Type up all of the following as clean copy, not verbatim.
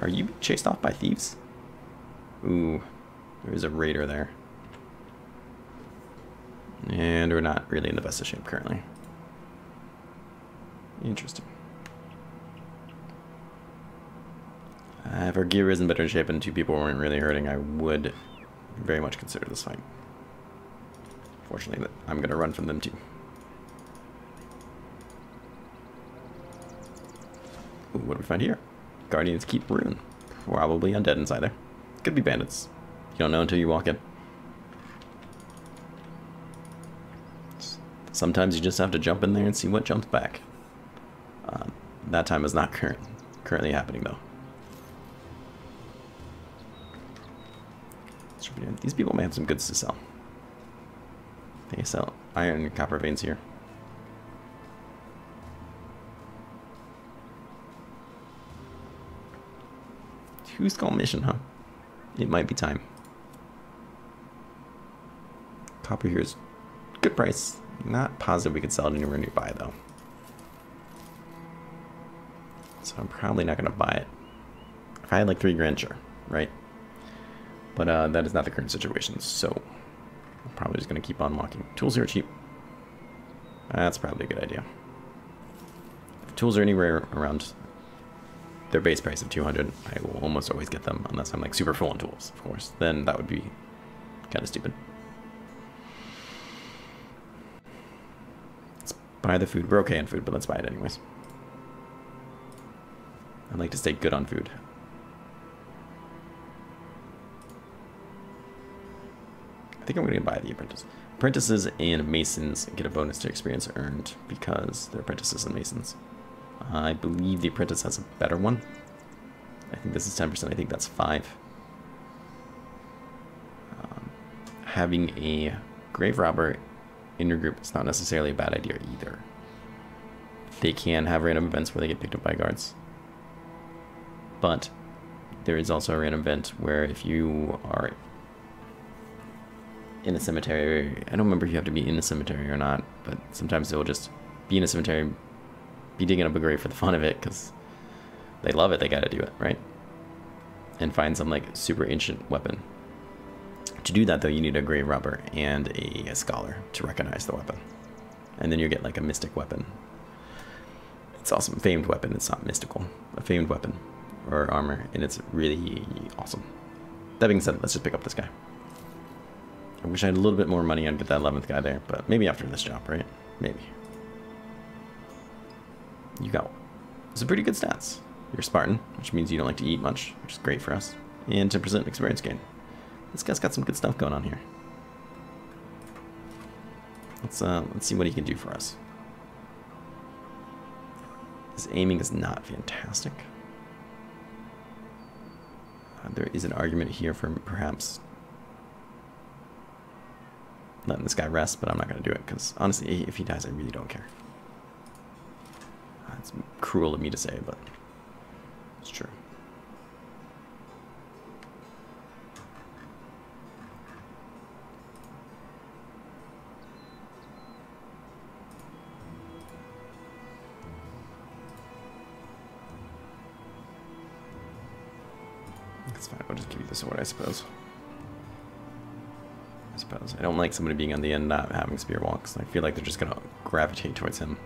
Are you chased off by thieves? Ooh, there is a raider there. And we're not really in the best of shape currently. Interesting. If our gear is in better shape and two people weren't really hurting, I would very much consider this fight. Fortunately, I'm going to run from them too. Ooh, what do we find here? Guardian's Keep Rune. Probably undead inside there. Could be bandits. You don't know until you walk in. Sometimes you just have to jump in there and see what jumps back. That time is not currently happening though. These people may have some goods to sell. They sell iron and copper veins here. Two-skull mission, huh? It might be time. Copper here is good price. Not positive we could sell it anywhere nearby though. So I'm probably not going to buy it. If I had like 3 grand, sure, right? But that is not the current situation, so I'm probably just going to keep on walking. Tools here are cheap. That's probably a good idea. If tools are anywhere around their base price of 200, I will almost always get them, unless I'm like super full on tools, of course. Then that would be kind of stupid. Let's buy the food. We're okay on food, but let's buy it anyways. I'd like to stay good on food. I think I'm going to buy the apprentice. Apprentices and masons get a bonus to experience earned because they're apprentices and masons. I believe the apprentice has a better one. I think this is 10%. I think that's 5. Having a grave robber in your group is not necessarily a bad idea either. They can have random events where they get picked up by guards. But there is also a random event where if you are in a cemetery, I don't remember if you have to be in a cemetery or not, but sometimes they'll just be in a cemetery, be digging up a grave for the fun of it because they love it, they gotta do it, right? And find some like super ancient weapon. To do that though, you need a grave robber and a scholar to recognize the weapon. And then you get like a mystic weapon. It's awesome. Famed weapon, it's not mystical. A famed weapon or armor, and it's really awesome. That being said, let's just pick up this guy. I wish I had a little bit more money and get that 11th guy there, but maybe after this job, right? Maybe. You got some pretty good stats. You're Spartan, which means you don't like to eat much, which is great for us. And 10% experience gain. This guy's got some good stuff going on here. Let's see what he can do for us. His aiming is not fantastic. There is an argument here for perhaps letting this guy rest, but I'm not going to do it because honestly, if he dies, I really don't care. It's cruel of me to say, but it's true. That's fine. I'll just give you this award, I suppose. I don't like somebody being on the end not having spear walks. I feel like they're just gonna gravitate towards him.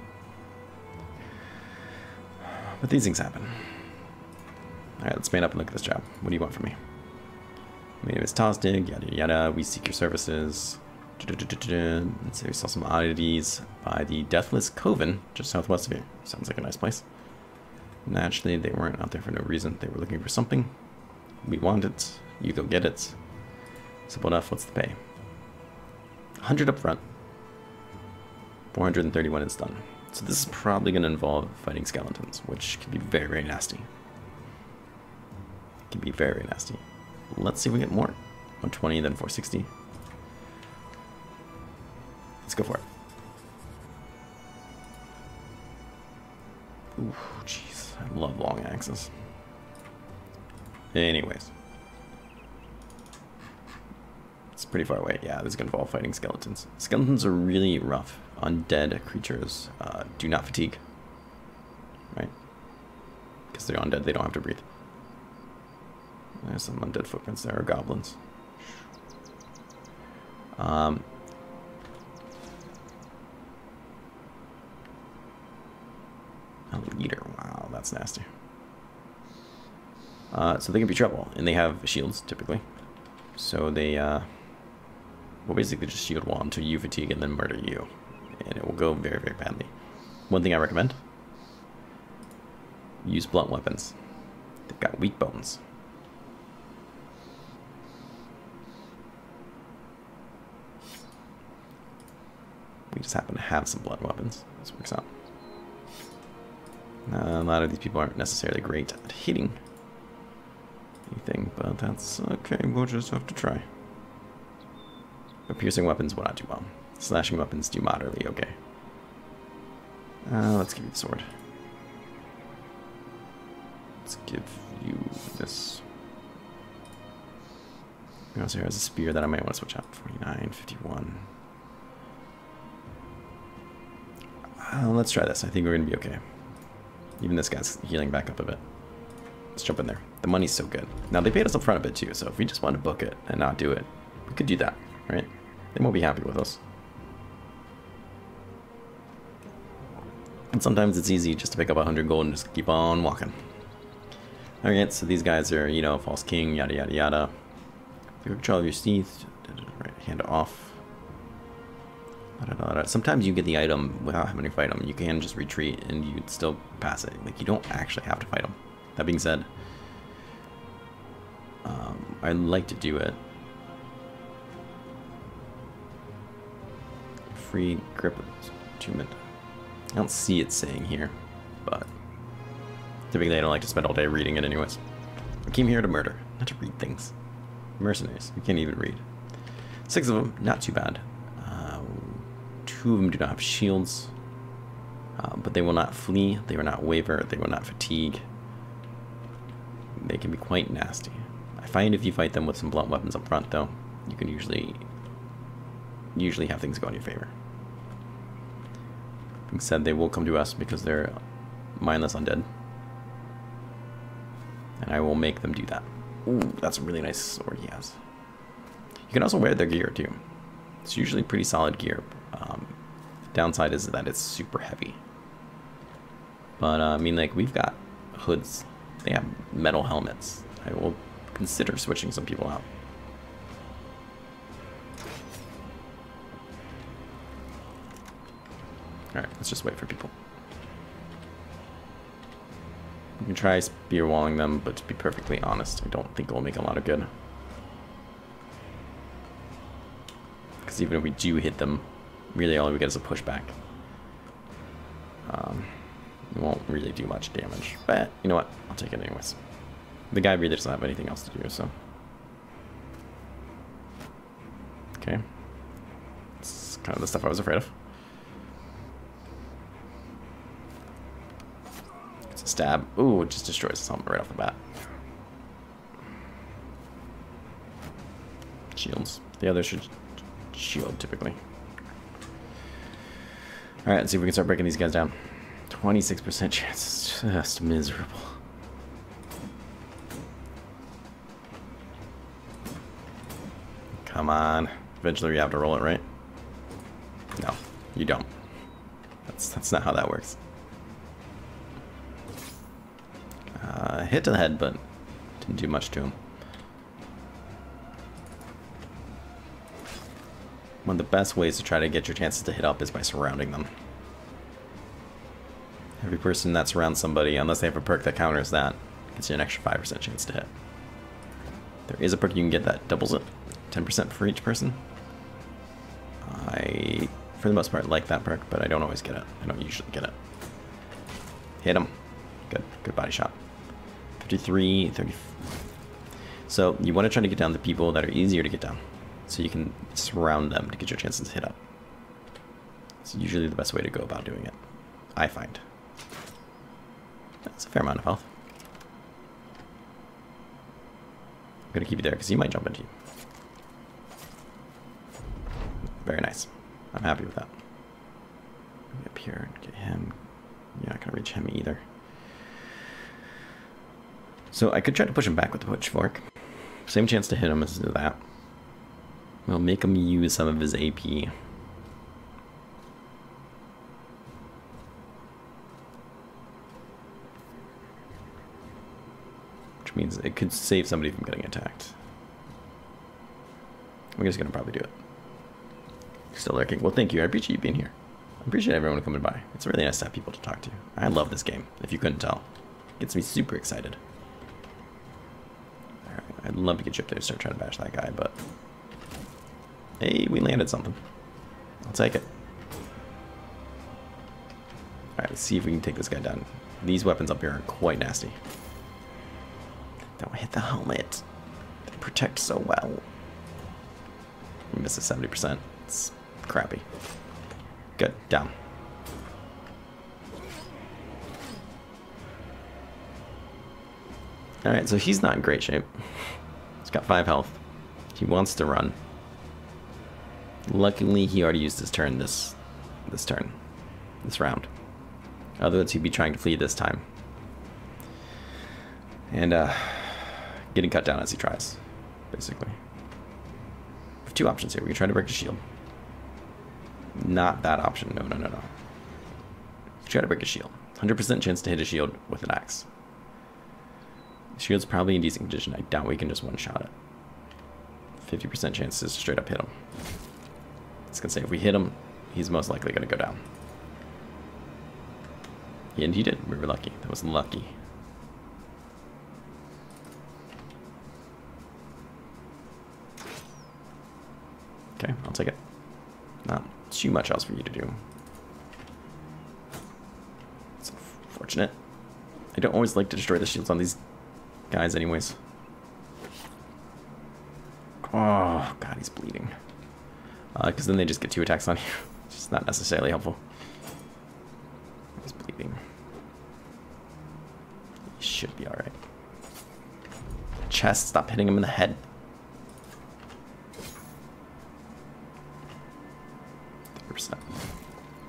But these things happen. Alright, let's man up and look at this job. What do you want from me? My name is Tostig, yada yada. We seek your services. Let's say we saw some oddities by the Deathless Coven, just southwest of here. Sounds like a nice place. Naturally, they weren't out there for no reason. They were looking for something. We want it. You go get it. Simple enough. What's the pay? 100 up front. 431 is done. So this is probably going to involve fighting skeletons, which can be very, very nasty. It can be very, very nasty. Let's see if we get more. 120, then 460. Let's go for it. Ooh, jeez. I love long axes. Anyways. It's pretty far away. Yeah, this is going to involve fighting skeletons. Skeletons are really rough. Undead creatures do not fatigue. Right? Because they're undead, they don't have to breathe. There's some undead footprints there, or goblins. A leader, wow, that's nasty. So they can be trouble, and they have shields, typically. So they will basically just shield wall until you fatigue and then murder you. And it will go very, very badly. One thing I recommend, use blunt weapons. They've got weak bones. We just happen to have some blunt weapons. This works out. A lot of these people aren't necessarily great at hitting anything, but that's okay. We'll just have to try. But piercing weapons will not do well. Slashing weapons do moderately okay. Let's give you the sword. Let's give you this. He also has a spear that I might want to switch out. 49, 51. Let's try this. I think we're going to be okay. Even this guy's healing back up a bit. Let's jump in there. The money's so good. Now, they paid us up front a bit too, so if we just want to book it and not do it, we could do that, right? They won't be happy with us. And sometimes it's easy just to pick up 100 gold and just keep on walking. Alright, so these guys are, you know, false king, yada yada yada. If you control of your teeth, right, hand off. Sometimes you get the item without having to fight them. You can just retreat and you'd still pass it. Like, you don't actually have to fight them. That being said, I'd like to do it. Free grip attunement. I don't see it saying here, but typically I don't like to spend all day reading it anyways. I came here to murder, not to read things. Mercenaries, you can't even read. 6 of them, not too bad. 2 of them do not have shields, but they will not flee, they will not waver, they will not fatigue. They can be quite nasty. I find if you fight them with some blunt weapons up front, though, you can usually have things go in your favor. Being said, they will come to us because they're mindless undead, and I will make them do that. Ooh, that's a really nice sword he has. You can also wear their gear too. It's usually pretty solid gear. Downside is that it's super heavy. But I mean, like, we've got hoods. They have metal helmets. I will consider switching some people out. Alright, let's just wait for people. You can try spear walling them, but to be perfectly honest, I don't think it will make a lot of good. Because even if we do hit them, really all we get is a pushback. It won't really do much damage. But, you know what? I'll take it anyways. The guy really doesn't have anything else to do, so. Okay. It's kind of the stuff I was afraid of. It's a stab. Ooh, it just destroys something right off the bat. Shields. The others should shield, typically. Alright, let's see if we can start breaking these guys down. 26% chance. It's just miserable. Come on. Eventually you have to roll it, right? No, you don't. That's not how that works. Hit to the head, but didn't do much to him. One of the best ways to try to get your chances to hit up is by surrounding them. Every person that surrounds somebody, unless they have a perk that counters that, gets you an extra 5% chance to hit. There is a perk you can get that doubles it, 10% for each person. I, for the most part, like that perk, but I don't always get it. I don't usually get it. Hit him. Good body shot. 53, 30. So you want to try to get down the people that are easier to get down, so you can surround them to get your chances to hit up. It's usually the best way to go about doing it, I find. That's a fair amount of health. I'm going to keep you there because he might jump into you. Very nice. I'm happy with that. Get up here and get him. You're not going to reach him either. So I could try to push him back with the pitchfork. Same chance to hit him as that. We'll make him use some of his AP. Which means it could save somebody from getting attacked. We're just gonna probably do it. Still lurking. Well, thank you. I appreciate you being here. I appreciate everyone coming by. It's really nice to have people to talk to. I love this game, if you couldn't tell. It gets me super excited. Alright, I'd love to get you up there to start trying to bash that guy, but... Hey, we landed something. I'll take it. Alright, let's see if we can take this guy down. These weapons up here are quite nasty. Don't hit the helmet. They protect so well. We missed a 70%. It's crappy. Good, down. Alright, so he's not in great shape. He's got 5 health. He wants to run. Luckily, he already used his turn this round. Otherwise, he'd be trying to flee this time. And, getting cut down as he tries, basically. We have 2 options here. We can try to break the shield. Not that option. No. Try to break a shield. 100% chance to hit a shield with an axe. The shield's probably in decent condition. I doubt we can just one-shot it. 50% chance to straight up hit him. It's gonna say if we hit him, he's most likely gonna go down. And he did. We were lucky. That was lucky. Okay, I'll take it. Not too much else for you to do. It's unfortunate. I don't always like to destroy the shields on these guys anyways. Oh, God, he's bleeding. Because then they just get 2 attacks on you. It's just not necessarily helpful. He's bleeding. He should be alright. Chest, stop hitting him in the head.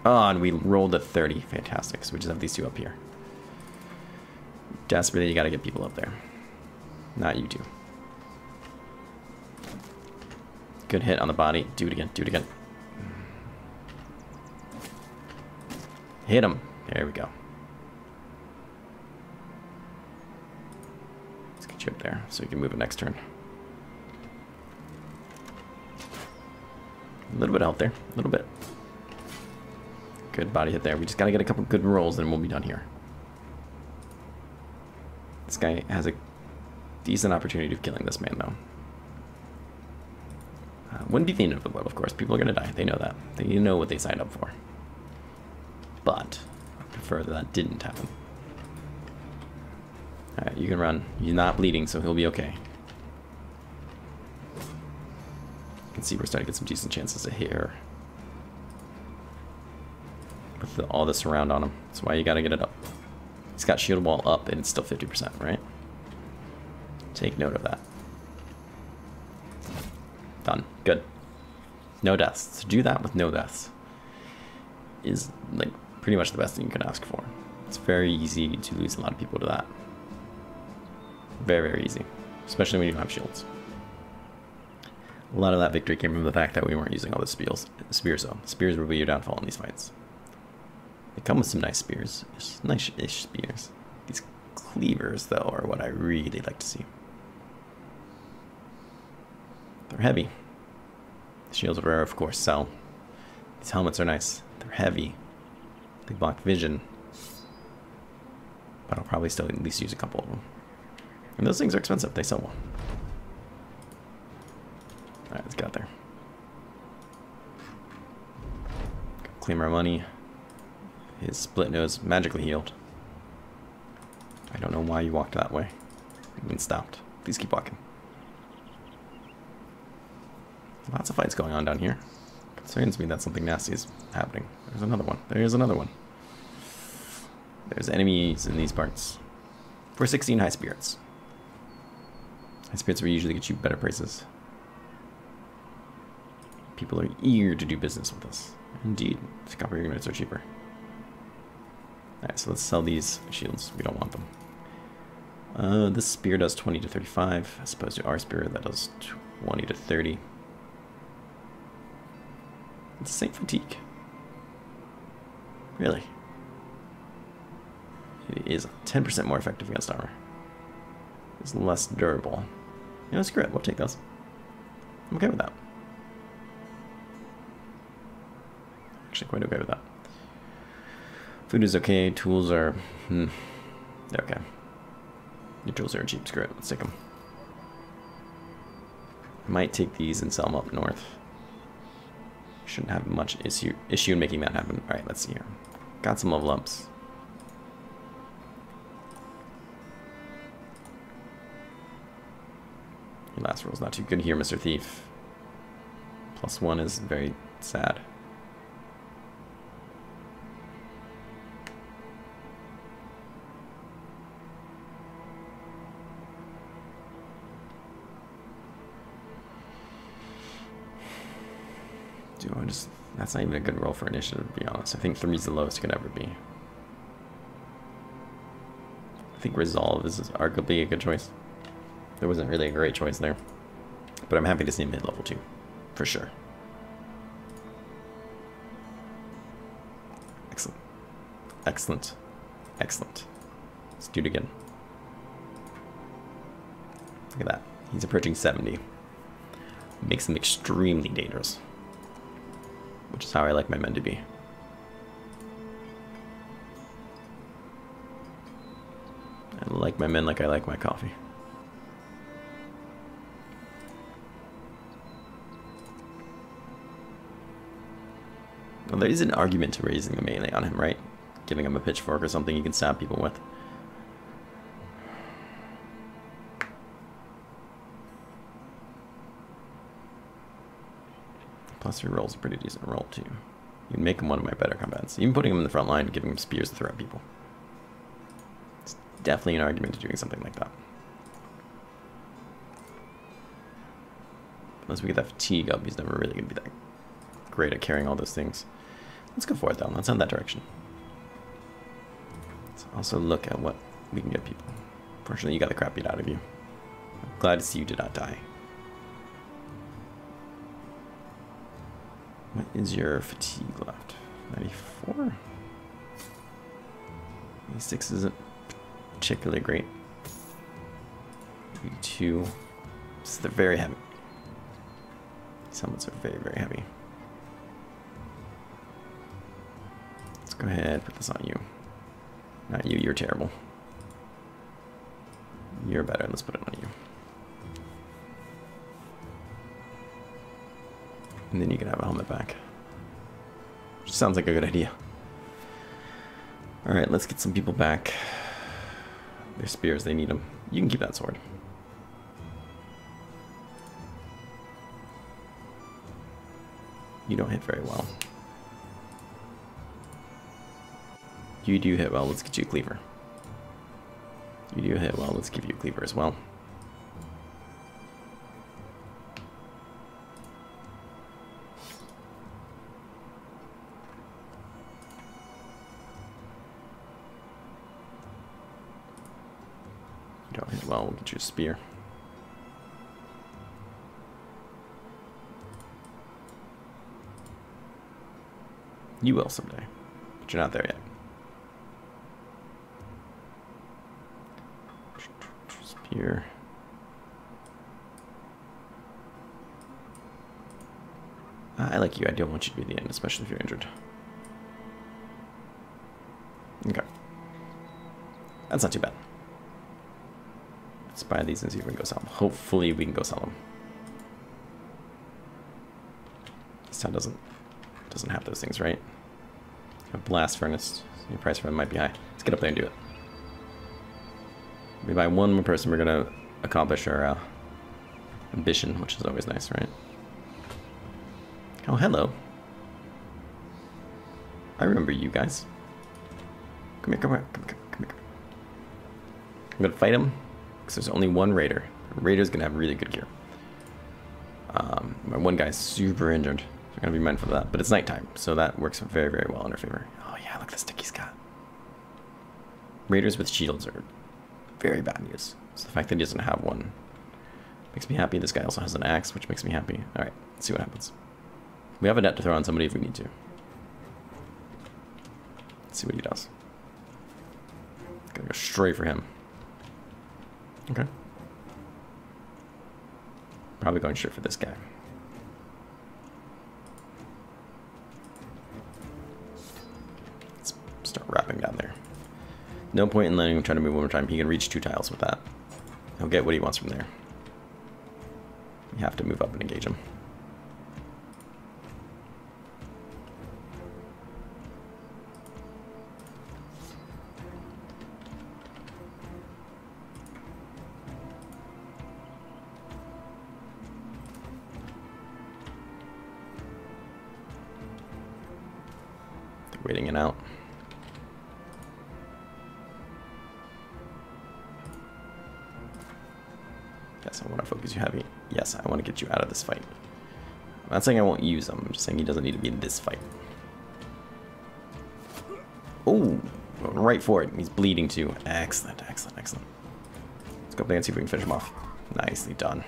Oh, and we rolled a 30. Fantastic. So we just have these 2 up here. Desperately, you gotta get people up there. Not you 2. Good hit on the body. Do it again. Do it again. Hit him. There we go. Let's get you up there so you can move it next turn. A little bit out there. A little bit. Good body hit there. We just gotta get a couple good rolls and we'll be done here. This guy has a decent opportunity of killing this man, though. Wouldn't be the end of the world, of course. People are gonna die. They know that. They know what they signed up for. But I prefer that didn't happen. Alright, you can run. You're not bleeding, so he'll be okay. You can see we're starting to get some decent chances to hit her. With all the surround on him. That's why you gotta get it up. He's got shield wall up and it's still 50%, right? Take note of that. Done. Good. No deaths. To do that with no deaths is like pretty much the best thing you can ask for. It's very easy to lose a lot of people to that. Very, very easy. Especially when you don't have shields. A lot of that victory came from the fact that we weren't using all the spears though. Spears will be your downfall in these fights. They come with some nice spears. Nice-ish spears. These cleavers, though, are what I really like to see. They're heavy. The shields of course, sell. These helmets are nice. They're heavy. They block vision. But I'll probably still at least use a couple of them. And those things are expensive. They sell well. Alright, let's get out there. Claim our money. His split nose magically healed. I don't know why you walked that way. You've been stopped. Please keep walking. Lots of fights going on down here. Concerns me that something nasty is happening. There's another one. There's another one. There's enemies in these parts. 416 high spirits. High spirits will usually get you better prices. People are eager to do business with us. Indeed. Copper units are cheaper. Alright, so let's sell these shields. We don't want them. This spear does 20 to 35, as opposed to our spear that does 20 to 30. It's the same fatigue. Really? It is 10% more effective against armor. It's less durable. You know, screw it, we'll take those. I'm okay with that. Actually quite okay with that. Food is okay, tools are... they're okay. Your tools are cheap, screw it, let's take them. I might take these and sell them up north. Shouldn't have much issue in making that happen. Alright, let's see here. Got some level ups. Your last roll's not too good here, Mr. Thief. +1 is very sad. Do I just... That's not even a good roll for initiative, to be honest. I think 3 is the lowest it could ever be. I think Resolve is arguably a good choice. There wasn't really a great choice there. But I'm happy to see mid-level 2. For sure. Excellent. Excellent. Excellent. Let's do it again. Look at that. He's approaching 70. Makes him extremely dangerous. Which is how I like my men to be. I like my men like I like my coffee. Well, there is an argument to raising the melee on him, right? Giving him a pitchfork or something you can stab people with. +3 rolls a pretty decent roll too. You can make him one of my better combats. Even putting him in the front line, giving him spears to throw at people. It's definitely an argument to doing something like that. Unless we get that fatigue up, he's never really going to be that great at carrying all those things. Let's go for it though. Let's head that direction. Let's also look at what we can get people. Fortunately, you got the crap beat out of you. I'm glad to see you did not die. What is your fatigue left? 94? 86 isn't particularly great. 82. So they're very heavy. These helmets are very, very heavy. Let's go ahead and put this on you. Not you, you're terrible. You're better, let's put it on you. And then you can have a helmet back. Which sounds like a good idea. Alright, let's get some people back. Their spears, they need them. You can keep that sword. You don't hit very well. You do hit well, let's get you a cleaver. You do hit well, let's give you a cleaver as well. You don't hit well, we'll get you a spear. You will someday, but you're not there yet. Spear. I like you. I don't want you to be the end, especially if you're injured. Okay. That's not too bad. Let's buy these and see if we can go sell them. Hopefully we can go sell them. This town doesn't have those things, right? A blast furnace. The price for them might be high. Let's get up there and do it. We buy one more person, we're gonna accomplish our ambition, which is always nice, right? Oh, hello. I remember you guys. Come here, come here, come here, come here. I'm gonna fight him because there's only one raider. The raider's gonna have really good gear. My one guy's super injured. I'm gonna be mindful of that, but it's nighttime, so that works very, very well in our favor. Oh yeah, look at the stick he's got. Raiders with shields are very bad news. So the fact that he doesn't have one makes me happy. This guy also has an axe, which makes me happy. All right, let's see what happens. We have a net to throw on somebody if we need to. Let's see what he does. Gonna go straight for him. Okay. Probably going straight for this guy. Let's start wrapping down there. No point in letting him try to move one more time. He can reach 2 tiles with that. He'll get what he wants from there. You have to move up and engage him. They're waiting it out. Yes, I want to focus you heavy. Yes, I want to get you out of this fight. I'm not saying I won't use him. I'm just saying he doesn't need to be in this fight. Oh, right for it. He's bleeding too. Excellent, excellent, excellent. Let's go up there and see if we can finish him off. Nicely done.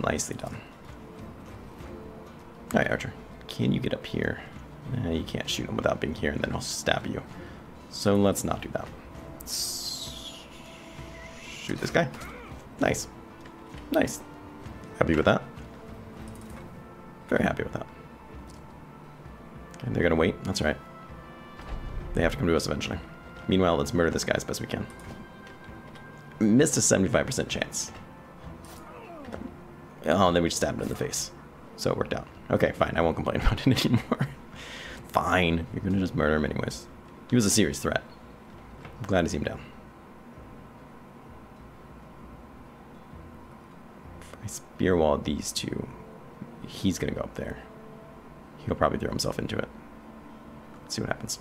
Nicely done. All right, Archer. Can you get up here? You can't shoot him without being here, and then he'll stab you. So let's not do that. Shoot this guy. Nice. Nice. Happy with that. Very happy with that. Okay, they're gonna wait. That's right. They have to come to us eventually. Meanwhile, let's murder this guy as best we can. Missed a 75% chance. Oh, and then we stabbed him in the face. So it worked out. Okay, fine. I won't complain about it anymore. Fine. You're gonna just murder him anyways. He was a serious threat. I'm glad to see him down. If I spear wall these two, he's gonna go up there. He'll probably throw himself into it. Let's see what happens.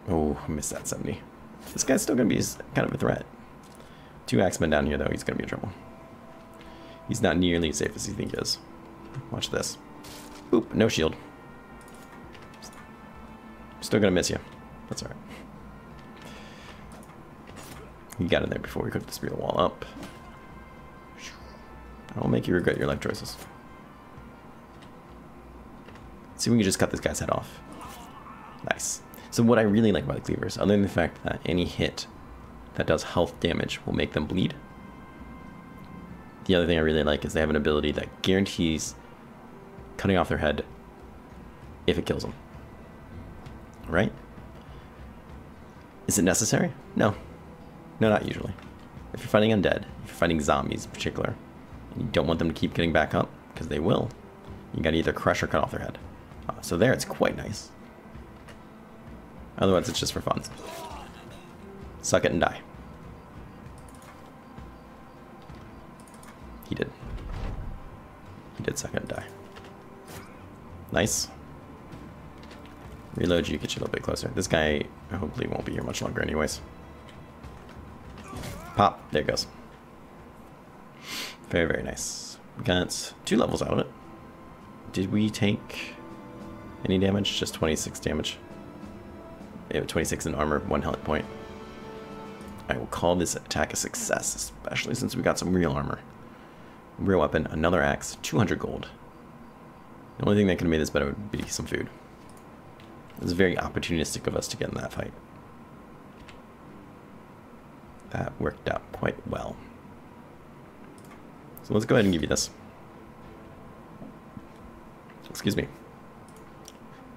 Oh, missed that 70. This guy's still going to be kind of a threat. 2 axemen down here, though. He's going to be in trouble. He's not nearly as safe as you think he is. Watch this. Oop, no shield. Still going to miss you. That's alright. He got in there before we could spear the wall up. I will make you regret your life choices. Let's see if we can just cut this guy's head off. Nice. So what I really like about the cleavers, other than the fact that any hit that does health damage will make them bleed, the other thing I really like is they have an ability that guarantees cutting off their head if it kills them. Right? Is it necessary? No. No, not usually. If you're fighting undead, if you're fighting zombies in particular, and you don't want them to keep getting back up, because they will, you gotta either crush or cut off their head. So there, it's quite nice. Otherwise, it's just for fun. Suck it and die. He did. He did suck it and die. Nice. Reload you, get you a little bit closer. This guy hopefully won't be here much longer anyways. Pop. There it goes. Very, very nice. We got 2 levels out of it. Did we take any damage? Just 26 damage. 26 in armor, 1 health point. I will call this attack a success, especially since we got some real armor. Real weapon, another axe, 200 gold. The only thing that could have made this better would be some food. It was very opportunistic of us to get in that fight. That worked out quite well. So let's go ahead and give you this. Excuse me.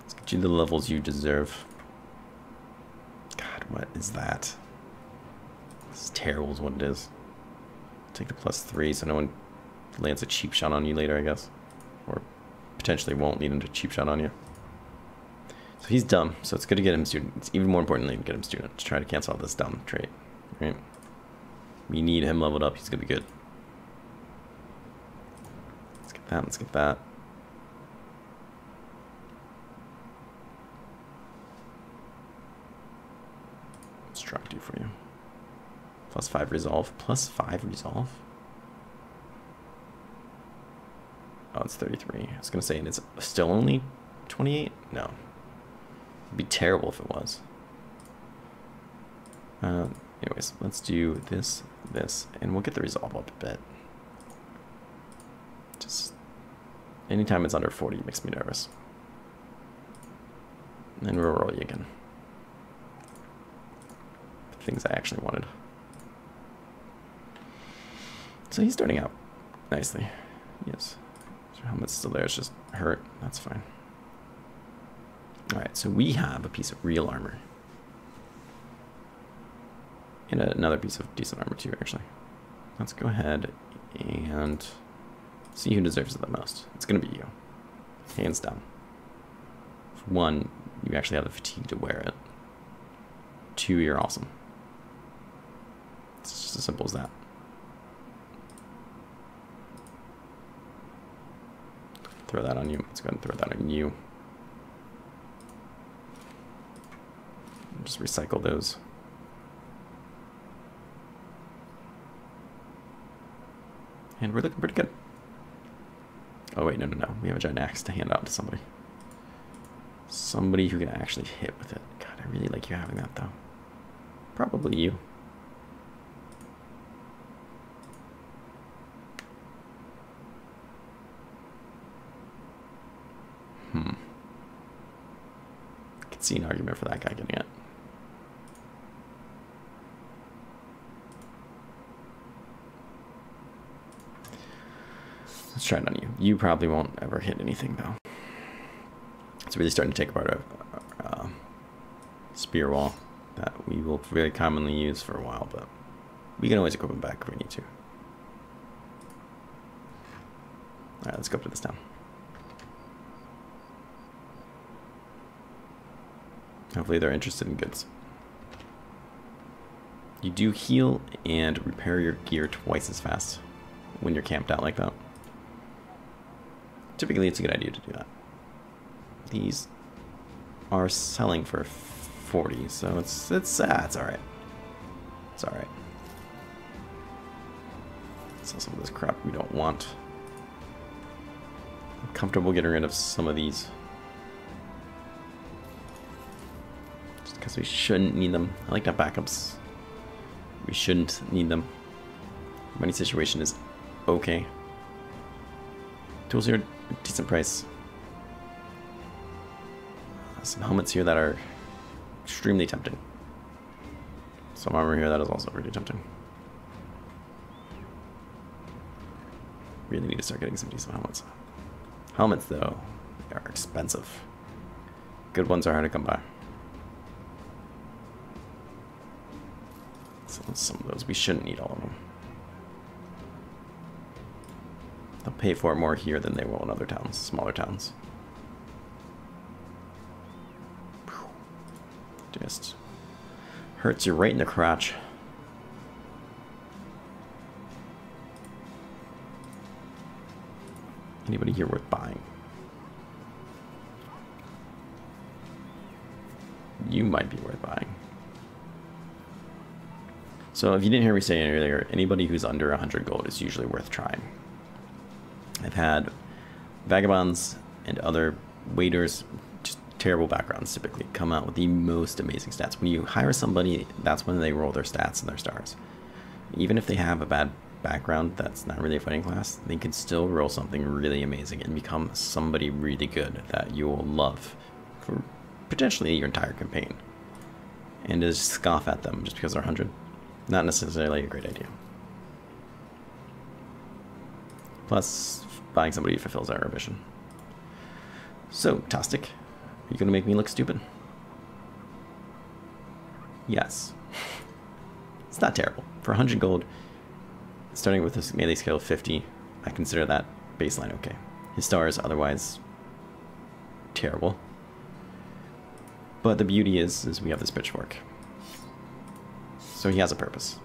Let's get you the levels you deserve. God, what is that? This is terrible is what it is. Take the +3 so no one lands a cheap shot on you later, I guess. Or potentially won't need a cheap shot on you. So he's dumb, so it's good to get him student. It's even more importantly to get him student to try to cancel out this dumb trait. Right? We need him leveled up, he's gonna be good. Let's get that, let's get that. Struck you for you. +5 resolve. +5 resolve? Oh, it's 33. I was gonna say, and it's still only 28? No. It'd be terrible if it was. Anyways, let's do this, and we'll get the resolve up a bit. Just anytime it's under 40 makes me nervous. And then we'll roll you again. The things I actually wanted. So he's starting out nicely. Yes. So helmet's still there, it's just hurt. That's fine. Alright, so we have a piece of real armor. And another piece of decent armor too, actually. Let's go ahead and see who deserves it the most. It's gonna be you. Hands down. For one, you actually have the fatigue to wear it. Two, you're awesome. It's just as simple as that. Throw that on you. Let's go ahead and throw that on you. Just recycle those. And we're looking pretty good. Oh wait, no. We have a giant axe to hand out to somebody. Somebody who can actually hit with it. God, I really like you having that though. Probably you. I could see an argument for that guy getting it. Let's try it on you. You probably won't ever hit anything though. It's really starting to take apart a spear wall that we will very commonly use for a while, but we can always equip them back if we need to. Alright, let's go up to this town. Hopefully they're interested in goods. You do heal and repair your gear twice as fast when you're camped out like that. Typically, it's a good idea to do that. These are selling for 40, so it's all right. It's all right. Sell some of this crap we don't want. I'm comfortable getting rid of some of these, just because we shouldn't need them. I like to have backups. We shouldn't need them. Money situation is okay. Tools here, decent price. Some helmets here that are extremely tempting. Some armor here that is also pretty tempting. Really need to start getting some decent helmets. Helmets, though, are expensive. Good ones are hard to come by. So some of those, we shouldn't need all of them. They'll pay for it more here than they will in other towns, smaller towns. Just hurts you right in the crotch. Anybody here worth buying? You might be worth buying. So if you didn't hear me say earlier, anybody who's under 100 gold is usually worth trying. I've had vagabonds and other waiters, just terrible backgrounds typically, come out with the most amazing stats. When you hire somebody, that's when they roll their stats and their stars. Even if they have a bad background that's not really a fighting class, they can still roll something really amazing and become somebody really good that you will love for potentially your entire campaign. And to just scoff at them just because they're 100, not necessarily a great idea. Plus, buying somebody fulfills our ambition. So, Tostic, are you going to make me look stupid? Yes. It's not terrible. For 100 gold, starting with a melee skill of 50, I consider that baseline okay. His stars, otherwise, terrible. But the beauty is we have this pitchfork. So he has a purpose.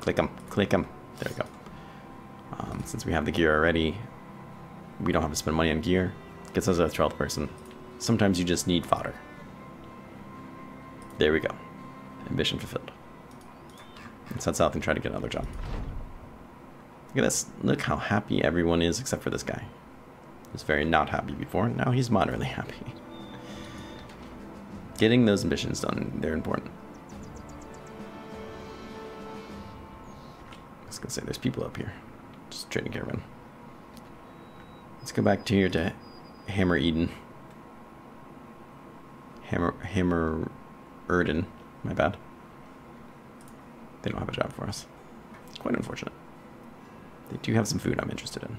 Click him. Click him. There we go. Since we have the gear already, we don't have to spend money on gear. Gets us a 12th person. Sometimes you just need fodder. There we go. Ambition fulfilled. Let's head south and try to get another job. Look at this. Look how happy everyone is except for this guy. He was very not happy before. Now he's moderately happy. Getting those missions done, they're important. I was gonna say there's people up here. Just trading caravan. Let's go back to here to Hammer Eden. Hammer Erden. My bad. They don't have a job for us. It's quite unfortunate. They do have some food I'm interested in.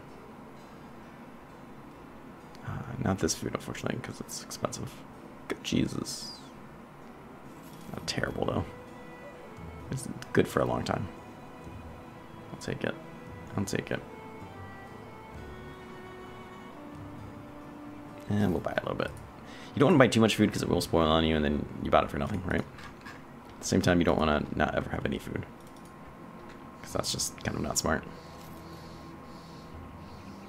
Not this food, unfortunately, because it's expensive. Good Jesus. Not terrible, though. It's good for a long time. I'll take it. I'll take it. And we'll buy a little bit. You don't want to buy too much food because it will spoil on you, and then you bought it for nothing, right? At the same time, you don't want to not ever have any food, because that's just kind of not smart.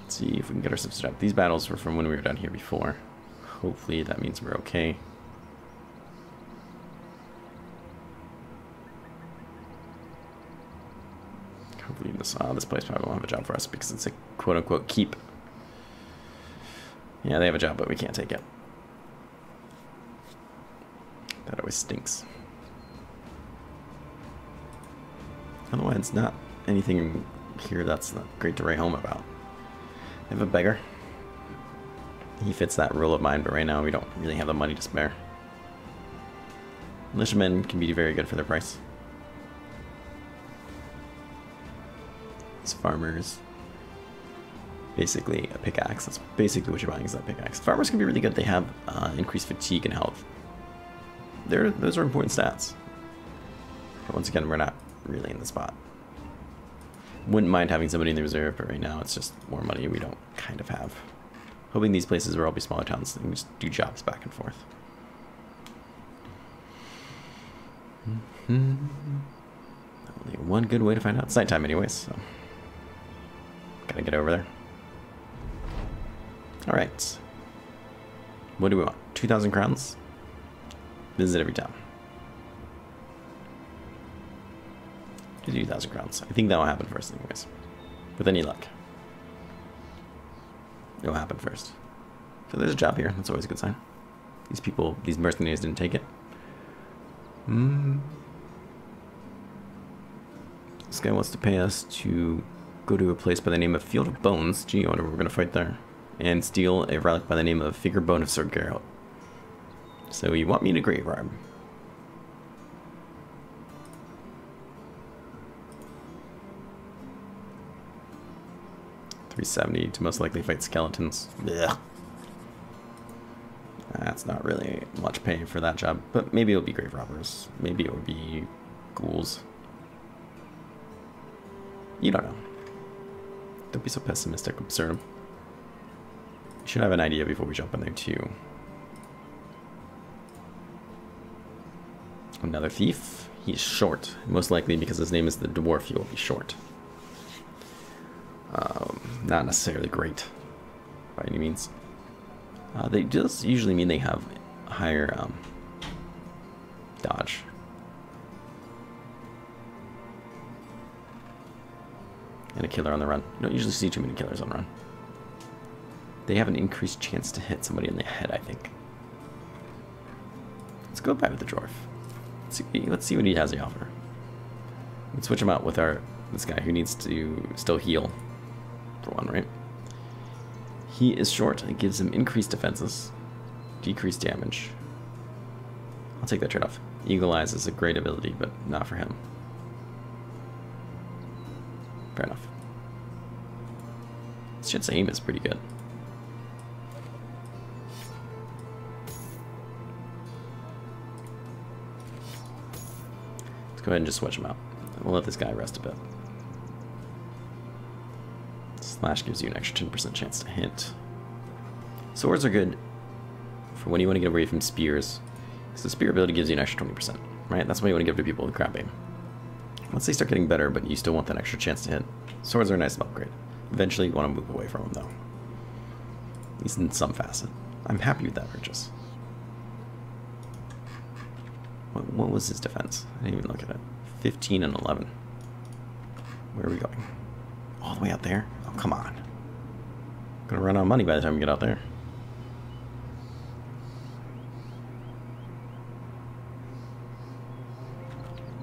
Let's see if we can get our substitute up. These battles were from when we were down here before. Hopefully that means we're okay. Hopefully this place probably won't have a job for us because it's a quote-unquote keep. Yeah, they have a job, but we can't take it. That always stinks. Otherwise, not anything here that's not great to write home about. I have a beggar. He fits that rule of mine, but right now we don't really have the money to spare. Militiamen can be very good for their price. These farmers. Basically a pickaxe. That's basically what you're buying is that pickaxe. Farmers can be really good. They have increased fatigue and health. Those are important stats. But once again, we're not really in the spot. Wouldn't mind having somebody in the reserve, but right now it's just more money we don't kind of have. Hoping these places will all be smaller towns so we can just do jobs back and forth. Only one good way to find out. It's nighttime anyways, so gotta get over there. Alright. What do we want? 2,000 crowns? Visit every town. 2,000 crowns. I think that will happen first anyways. With any luck. It'll happen first. So there's a job here. That's always a good sign. These people, these mercenaries didn't take it. This guy wants to pay us to go to a place by the name of Field of Bones. Gee, I wonder if we're going to fight there. And steal a relic by the name of Figure Bone of Sir Geralt. So you want me to graveyard? 370 to most likely fight skeletons. Blech. That's not really much pay for that job, but maybe it'll be grave robbers. Maybe it will be ghouls. You don't know. Don't be so pessimistic, Absurdum. You should have an idea before we jump in there too. Another thief. He's short. Most likely because his name is the dwarf, he will be short. Not necessarily great by any means. They just usually mean they have higher dodge. And a killer on the run. You don't usually see too many killers on the run. They have an increased chance to hit somebody in the head, I think. Let's go back with the dwarf. Let's see what he has to offer. Let's switch him out with this guy who needs to still heal. For one, right? He is short. It gives him increased defenses, decreased damage. I'll take that trade-off. Eagle Eyes is a great ability, but not for him. Fair enough. This shit's aim is pretty good. Let's go ahead and just switch him out. We'll let this guy rest a bit. Slash gives you an extra 10% chance to hit. Swords are good for when you want to get away from spears. So the spear ability gives you an extra 20%, right? That's why you want to give to people with crap aim. Once they start getting better, but you still want that extra chance to hit. Swords are a nice upgrade. Eventually you want to move away from them though. At least in some facet. I'm happy with that purchase. What was his defense? I didn't even look at it. 15 and 11. Where are we going? All the way out there? Oh, come on. Gonna run out of money by the time we get out there.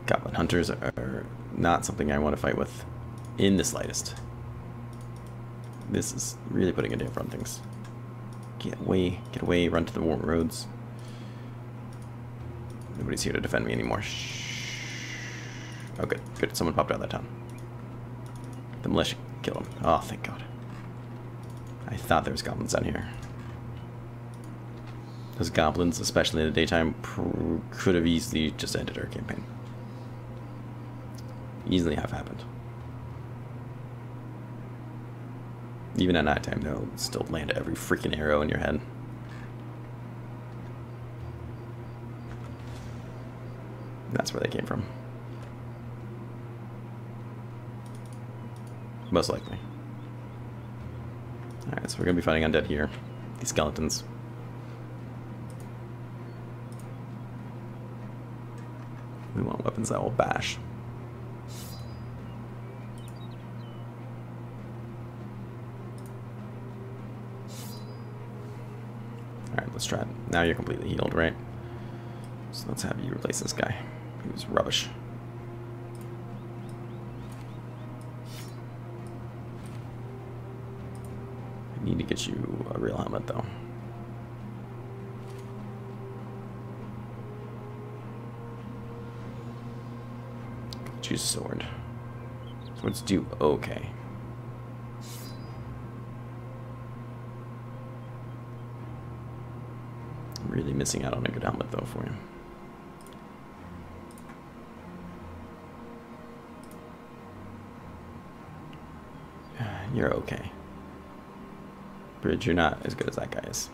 Goblin hunters are not something I want to fight with in the slightest. This is really putting a damper on things. Get away, run to the roads. Nobody's here to defend me anymore. Shh. Oh, good, good. Someone popped out of that town. The militia killed him. Oh, thank God. I thought there was goblins down here. Those goblins, especially in the daytime, could have easily just ended our campaign. Easily have happened. Even at nighttime, they'll still land every freaking arrow in your head. That's where they came from. Most likely. Alright, so we're going to be fighting undead here. These skeletons. We want weapons that will bash. Alright, let's try it. Now you're completely healed, right? So let's have you replace this guy. He was rubbish. I need to get you a real helmet, though. Choose a sword. Swords do okay. I'm really missing out on a good helmet, though, for you. You're okay. Bridge, you're not as good as that guy is.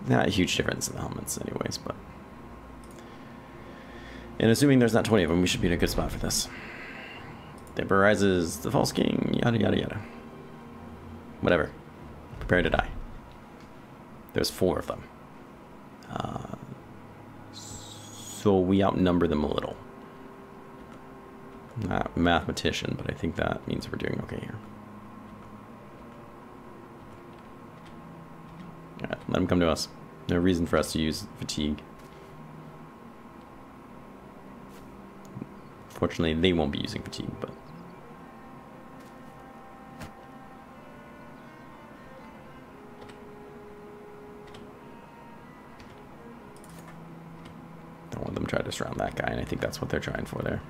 Not a huge difference in the helmets anyways, but... And assuming there's not 20 of them, we should be in a good spot for this. Temporizes the false king, yada yada yada. Whatever. Prepare to die. There's 4 of them. So we outnumber them a little. Not a mathematician, but I think that means we're doing okay here. Alright, let them come to us. No reason for us to use fatigue. Fortunately, they won't be using fatigue, but... Don't want them to try to surround that guy, and I think that's what they're trying for there.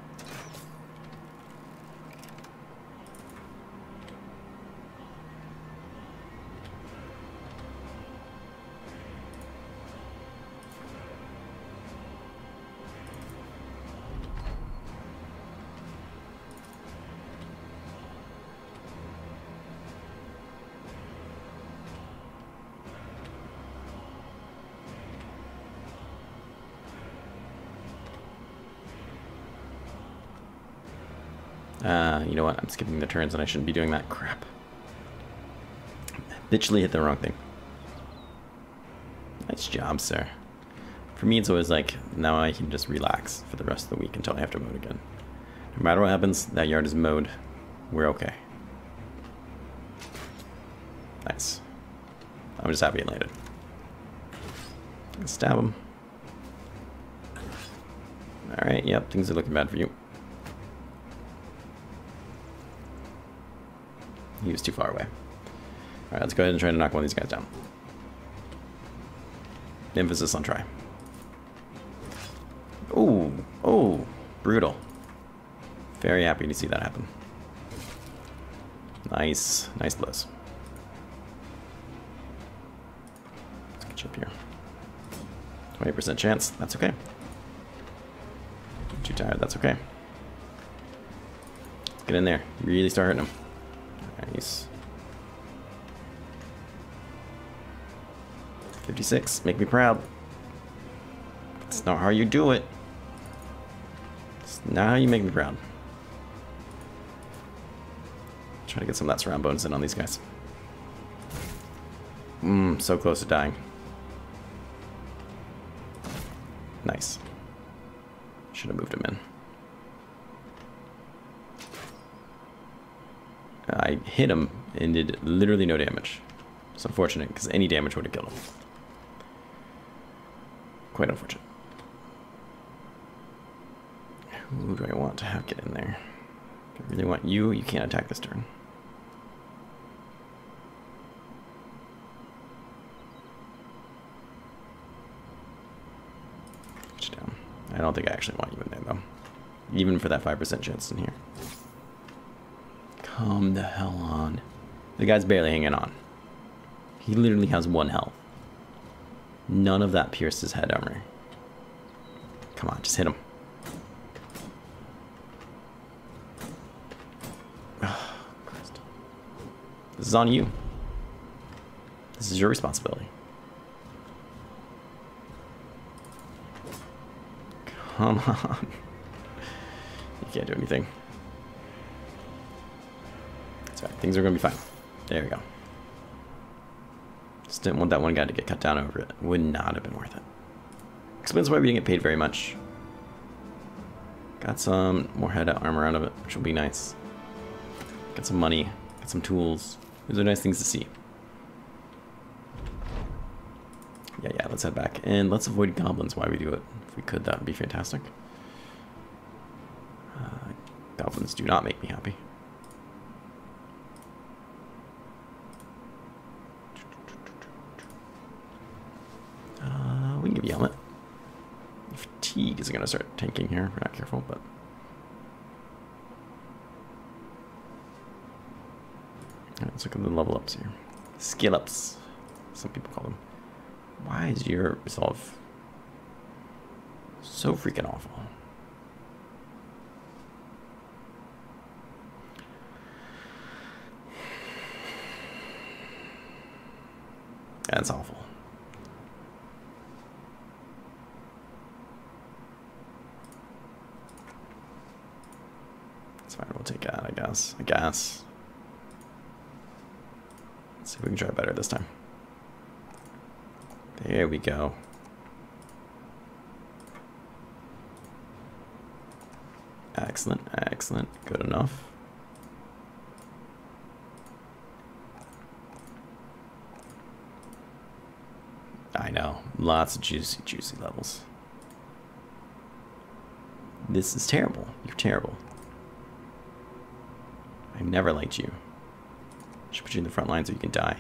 You know what? I'm skipping the turns and I shouldn't be doing that. Crap. Literally hit the wrong thing. Nice job, sir. For me, it's always like, now I can just relax for the rest of the week until I have to mow again. No matter what happens, that yard is mowed. We're okay. Nice. I'm just happy it landed. Stab him. Alright, yep, things are looking bad for you. He was too far away. Alright, let's go ahead and try to knock one of these guys down. Emphasis on try. Ooh, oh, brutal. Very happy to see that happen. Nice, nice blows. Let's get you up here. 20% chance, that's okay. Too tired, that's okay. Let's get in there, really start hurting him. Nice. 56, make me proud. It's not how you do it. It's not how you make me proud. Try to get some of that surround bonus in on these guys. So close to dying. Nice. Should have moved him in. I hit him and did literally no damage. It's unfortunate because any damage would have killed him. Quite unfortunate. Who do I want to have get in there? If I really want you, you can't attack this turn. Put you down. I don't think I actually want you in there though. Even for that 5% chance in here. Come the hell on. The guy's barely hanging on. He literally has 1 health. None of that pierced his head armor. Come on, just hit him. Oh, Christ. This is on you. This is your responsibility. Come on. You can't do anything. That's right. Things are going to be fine. There we go. Just didn't want that one guy to get cut down over it. Would not have been worth it. Explains why we didn't get paid very much. Got some more head armor out of it, which will be nice. Got some money. Got some tools. Those are nice things to see. Yeah, let's head back. And let's avoid goblins while we do it. If we could, that would be fantastic. Goblins do not make me happy. We can give you a helmet. Fatigue is going to start tanking here if we're not careful, but... Alright, let's look at the level ups here. Skill ups, some people call them. Why is your resolve so freaking awful? That's awful. It's fine, we'll take that, I guess. Let's see if we can try better this time. There we go. Excellent, excellent. Good enough. I know. Lots of juicy, juicy levels. This is terrible. You're terrible. I've never liked you. I should put you in the front line so you can die.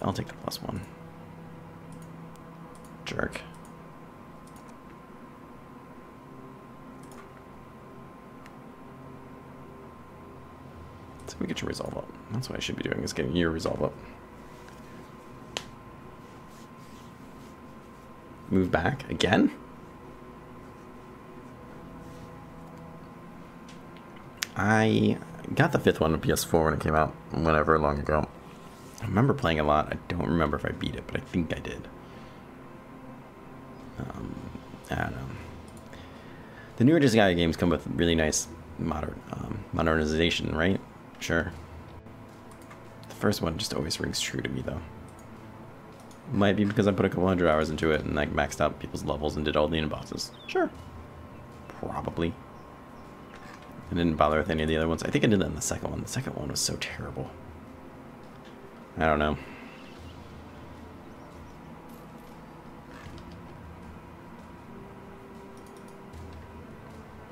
I'll take the +1. Jerk. So we get your resolve up. That's what I should be doing, is getting your resolve up. Move back again? I got the 5th one on PS4 when it came out, whenever long ago. I remember playing a lot. I don't remember if I beat it, but I think I did. I don't know. The newer Disgaea games come with really nice modernization, right? Sure. The first one just always rings true to me, though. Might be because I put a couple hundred hours into it and like maxed out people's levels and did all the end bosses. Sure. Probably. I didn't bother with any of the other ones. I think I did that in the second one. The second one was so terrible. I don't know.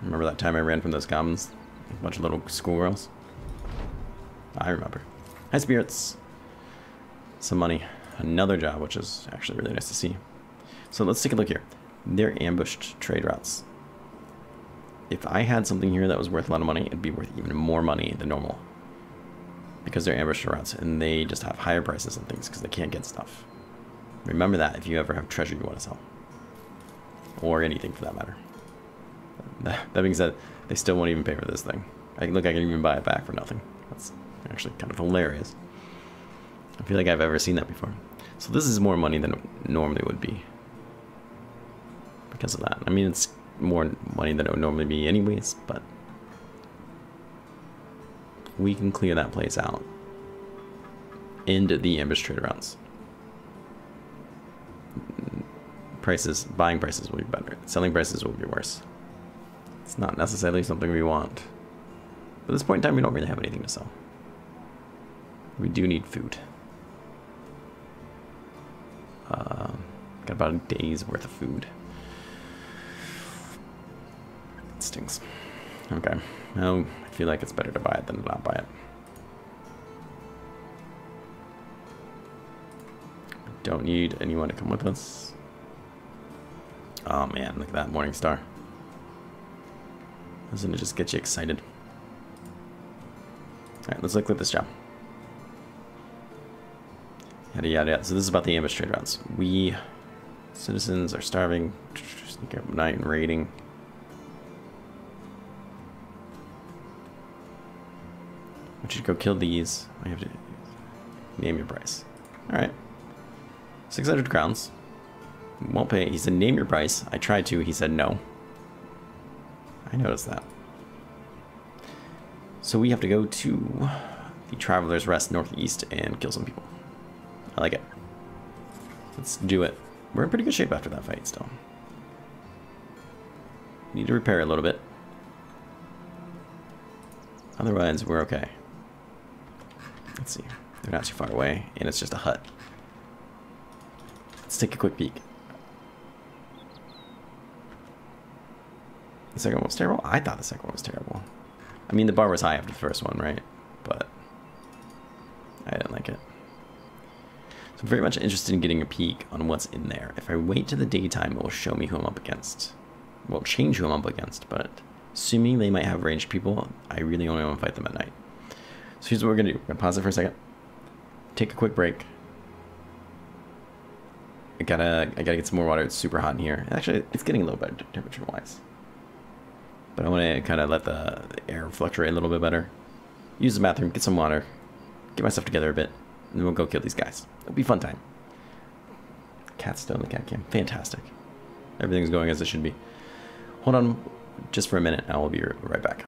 Remember that time I ran from those goblins? A bunch of little schoolgirls? I remember. High spirits. Some money. Another job, which is actually really nice to see. So let's take a look here. They're ambushed trade routes. If I had something here that was worth a lot of money, it'd be worth even more money than normal. Because they're ambushed routes, and they just have higher prices on things because they can't get stuff. Remember that if you ever have treasure you want to sell. Or anything for that matter. That being said, they still won't even pay for this thing. Look, I can even buy it back for nothing. That's actually kind of hilarious. I feel like I've ever seen that before. So this is more money than it normally would be. Because of that. I mean, it's more money than it would normally be anyways, but we can clear that place out. End the ambush trade routes. Buying prices will be better. Selling prices will be worse. It's It's not necessarily something we want. At this point in time, we don't really have anything to sell. We do need food. Got about a day's worth of food. It stinks. Okay. Well, I feel like it's better to buy it than to not buy it. Don't need anyone to come with us. Oh man, look at that morning star. Doesn't it just get you excited? Alright, let's look at this job. Yada yada yada. So this is about the ambush trade routes. We, citizens, are starving. Sneak up at night and raiding. I want you to go kill these. I have to name your price. Alright. 600 crowns. Won't pay. He said name your price. I tried to. He said no. I noticed that. So we have to go to the Traveler's Rest northeast and kill some people. I like it. Let's do it. We're in pretty good shape after that fight still. Need to repair a little bit. Otherwise, we're okay. Let's see. They're not too far away, and it's just a hut. Let's take a quick peek. The second one was terrible? I thought the second one was terrible. I mean, the bar was high after the first one, right? But I didn't like it. So I'm very much interested in getting a peek on what's in there. If I wait to the daytime, it will show me who I'm up against. It won't change who I'm up against, but assuming they might have ranged people, I really only want to fight them at night. So here's what we're going to do. We're going to pause it for a second. Take a quick break. I gotta get some more water. It's super hot in here. Actually, it's getting a little better temperature-wise. But I want to kind of let the air fluctuate a little bit better. Use the bathroom, get some water, get myself together a bit, and then we'll go kill these guys. It'll be a fun time. Cat's still in the cat cam. Fantastic. Everything's going as it should be. Hold on just for a minute, and I will be right back.